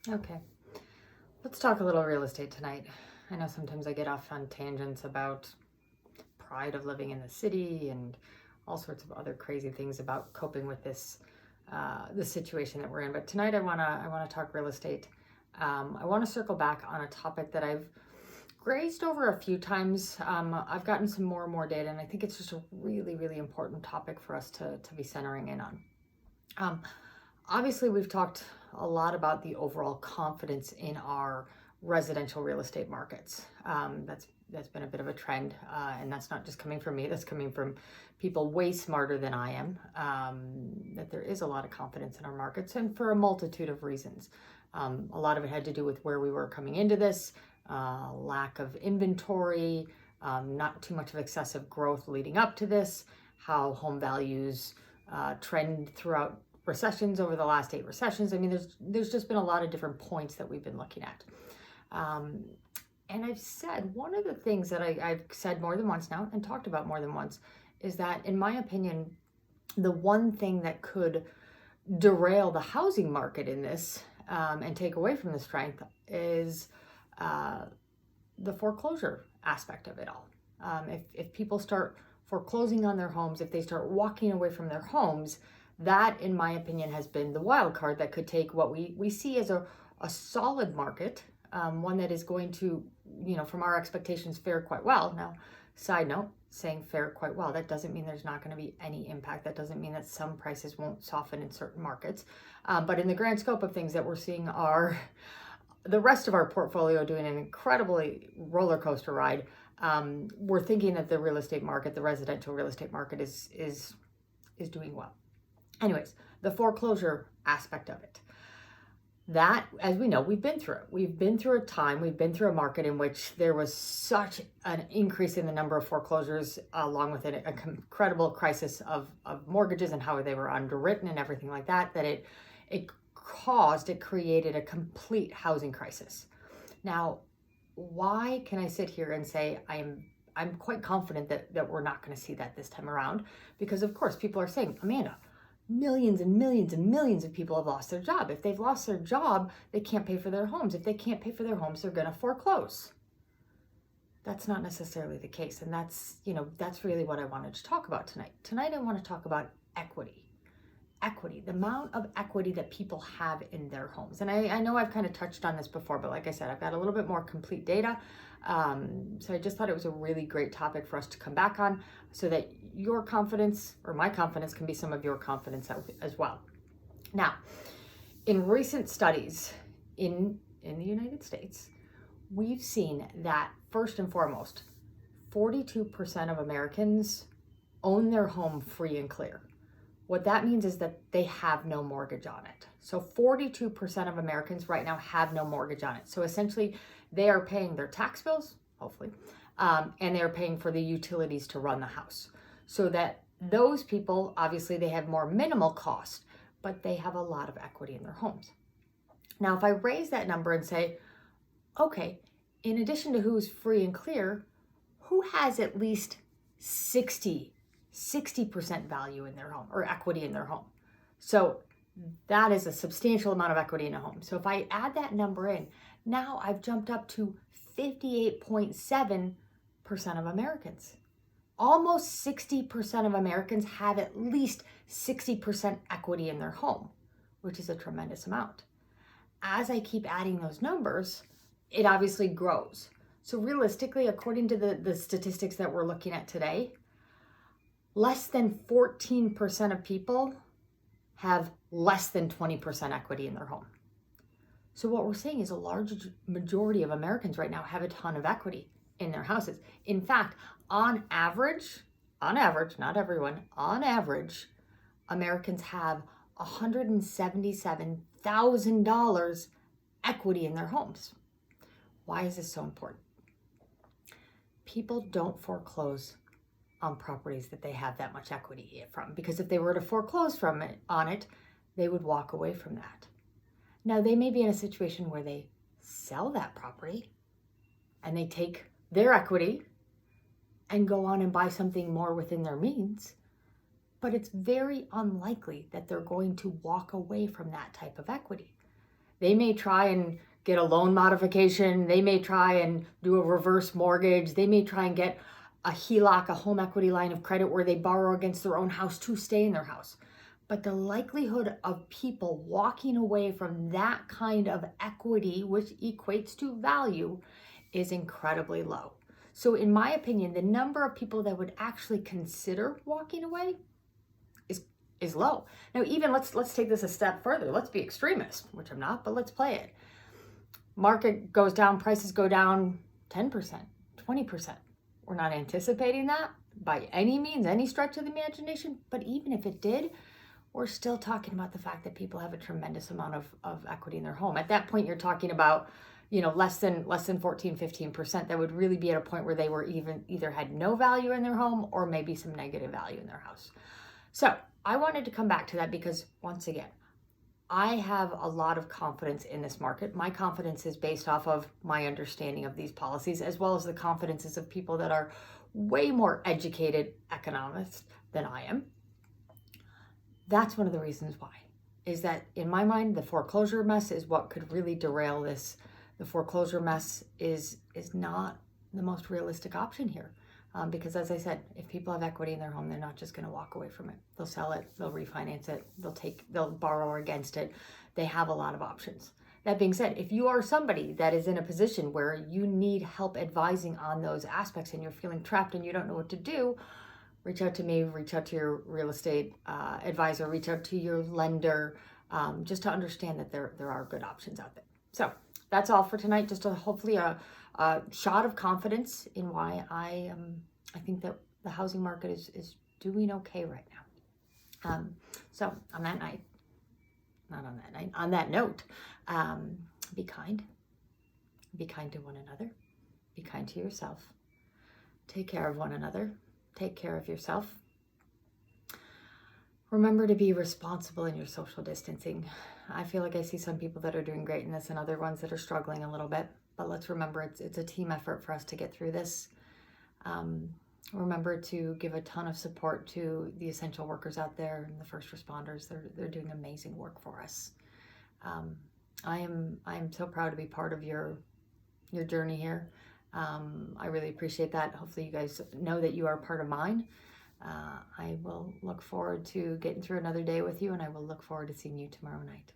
Okay, let's talk a little real estate tonight. I know sometimes I get off on tangents about pride of living in the city and all sorts of other crazy things about coping with the situation that we're in. But tonight I wanna talk real estate. I want to circle back on a topic that I've grazed over a few times. I've gotten some more and more data, and I think it's just a really, really important topic for us to be centering in on. Um, Obviously, we've talked a lot about the overall confidence in our residential real estate markets. That's been a bit of a trend, and that's not just coming from me. That's coming from people way smarter than I am. That there is a lot of confidence in our markets, and for a multitude of reasons. A lot of it had to do with where we were coming into this, lack of inventory, not too much of excessive growth leading up to this, how home values trend throughout recessions over the last 8 recessions. I mean, there's just been a lot of different points that we've been looking at. And I've said, one of the things that I've said more than once now and talked about more than once is that, in my opinion, the one thing that could derail the housing market in this and take away from the strength is the foreclosure aspect of it all. If people start foreclosing on their homes, if they start walking away from their homes, that, in my opinion, has been the wild card that could take what we see as a solid market, one that is going to, from our expectations, fare quite well. Now, side note, saying fare quite well, that doesn't mean there's not going to be any impact. That doesn't mean that some prices won't soften in certain markets. But in the grand scope of things that we're seeing are the rest of our portfolio doing an incredibly roller coaster ride. We're thinking that the real estate market, the residential real estate market is doing well. Anyways, the foreclosure aspect of it. That, as we know, we've been through it. We've been through a market in which there was such an increase in the number of foreclosures, along with an incredible crisis of mortgages and how they were underwritten and everything like that, that it created a complete housing crisis. Now, why can I sit here and say I'm quite confident that we're not going to see that this time around? Because, of course, people are saying, Amanda, millions and millions and millions of people have lost their job. If they've lost their job, they can't pay for their homes. If they can't pay for their homes, they're going to foreclose. That's not necessarily the case. And that's really what I wanted to talk about tonight. Tonight, I want to talk about equity. Equity, the amount of equity that people have in their homes. And I know I've kind of touched on this before, but like I said, I've got a little bit more complete data. So I just thought it was a really great topic for us to come back on, so that your confidence, or my confidence, can be some of your confidence as well. Now, in recent studies in the United States, we've seen that, first and foremost, 42% of Americans own their home free and clear. What that means is that they have no mortgage on it. So 42% of Americans right now have no mortgage on it. So essentially, they are paying their tax bills, hopefully, and they're paying for the utilities to run the house. So that those people, obviously, they have more minimal cost, but they have a lot of equity in their homes. Now, if I raise that number and say, okay, in addition to who's free and clear, who has at least 60% value in their home, or equity in their home? So that is a substantial amount of equity in a home. So if I add that number in, now I've jumped up to 58.7% of Americans. Almost 60% of Americans have at least 60% equity in their home, which is a tremendous amount. As I keep adding those numbers, it obviously grows. So realistically, according to the statistics that we're looking at today, less than 14% of people have less than 20% equity in their home. So what we're saying is a large majority of Americans right now have a ton of equity in their houses. In fact, on average, not everyone, on average, Americans have $177,000 equity in their homes. Why is this so important? People don't foreclose on properties that they have that much equity from, because if they were to foreclose on it, they would walk away from that. Now, they may be in a situation where they sell that property and they take their equity and go on and buy something more within their means, but it's very unlikely that they're going to walk away from that type of equity. They may try and get a loan modification. They may try and do a reverse mortgage. They may try and get a HELOC, a home equity line of credit, where they borrow against their own house to stay in their house. But the likelihood of people walking away from that kind of equity, which equates to value, is incredibly low. So in my opinion, the number of people that would actually consider walking away is low. Now, even let's take this a step further. Let's be extremist, which I'm not, but let's play it. Market goes down, prices go down 10%, 20%. We're not anticipating that by any means, any stretch of the imagination, but even if it did, we're still talking about the fact that people have a tremendous amount of equity in their home. At that point, you're talking about, less than 14, 15% that would really be at a point where they were either had no value in their home or maybe some negative value in their house. So I wanted to come back to that because, once again, I have a lot of confidence in this market. My confidence is based off of my understanding of these policies, as well as the confidences of people that are way more educated economists than I am. That's one of the reasons why, is that in my mind, the foreclosure mess is what could really derail this. The foreclosure mess is not the most realistic option here. Because, as I said, if people have equity in their home, they're not just going to walk away from it. They'll sell it, they'll refinance it, they'll borrow against it. They have a lot of options. That being said, if you are somebody that is in a position where you need help advising on those aspects and you're feeling trapped and you don't know what to do, reach out to me, reach out to your real estate advisor, reach out to your lender, just to understand that there are good options out there. So that's all for tonight. Just hopefully a shot of confidence in why I think that the housing market is doing okay right now. So on that note, be kind to one another, be kind to yourself, take care of one another, take care of yourself. Remember to be responsible in your social distancing. I feel like I see some people that are doing great in this and other ones that are struggling a little bit. But let's remember it's a team effort for us to get through this. Remember to give a ton of support to the essential workers out there and the first responders. They're doing amazing work for us. I am so proud to be part of your journey here. I really appreciate that. Hopefully you guys know that you are part of mine. I will look forward to getting through another day with you, and I will look forward to seeing you tomorrow night.